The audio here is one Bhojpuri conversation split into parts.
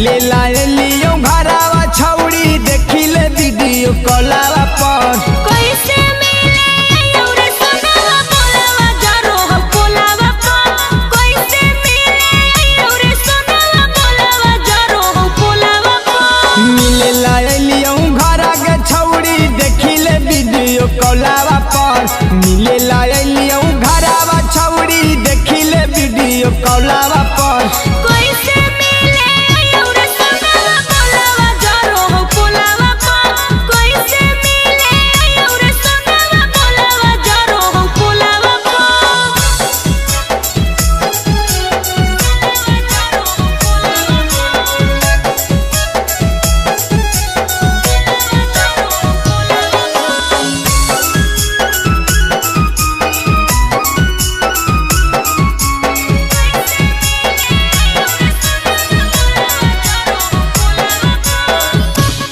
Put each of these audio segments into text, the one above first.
मिले लालियो घरावा छौड़ी देखिले वीडियो कॉलवा पर कैसे मिले औरे सोनावा बोलावा जरो हो कोलावा पर कैसे मिले औरे सोनावा बोलावा जरो हो कोलावा पर मिले लालियो घरा के छौड़ी देखिले वीडियो कॉलवा पर मिले लालियो घरावा छौड़ी देखिले वीडियो कॉलवा पर कैसे मिले औरे सोनावा बोलावा जरो हो कोलावा पर कैसे मिले औरे सोनावा बोलावा जरो हो कोलावा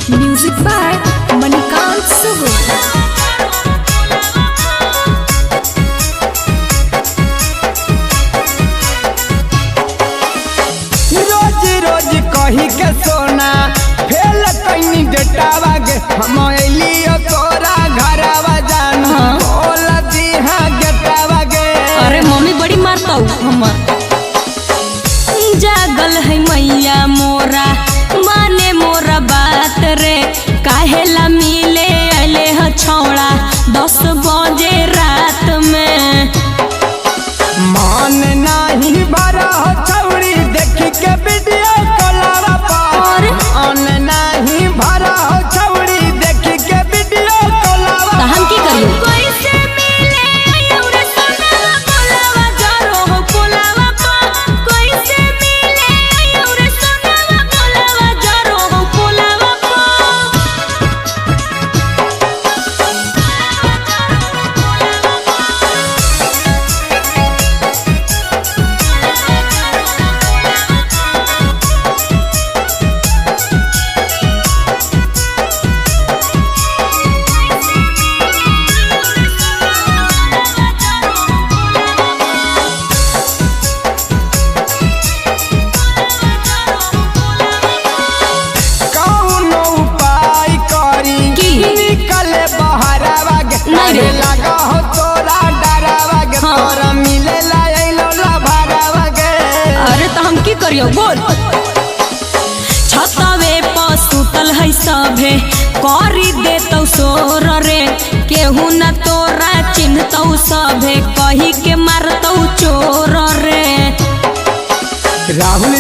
म्यूजिक बाय मणिकांत सुगु रोज रोज कही के सोना फेल कहीं डेटावा गे हम एलियो तोरा घरावा जानू बोल दी हां गेटावा गे अरे मम्मी बड़ी मारता हूँ हमर जागल है मैया मोरा माने मोरा बात रे काहेला मिले अले ह छौड़ा 10 बजे रात में मान नहीं भरा हो छौड़ी देखी के वीडियो कॉलवा पर मान नहीं भरा हो छौड़ी देखी के वीडियो कॉलवा तो हम की करियो कैसे मिले औरे सोनावा बोलावा जरो हो कोलावा पर कैसे मिले औरे सोनावा बोलावा जरो हो कोलावा कौनो उपाय करी की? निकले बहरावा गे नहीं रे। लगा हो तोरा डरावा गे हाँ। तोरा मिले लाइलो लभरावा गे अरे तो हम की करियो बोल छतवे पर सुतल है सभे करी देतौ सोर रे केहू न तोरा चिन्हतौ सभे कही के मारतौ चोर रे राहुल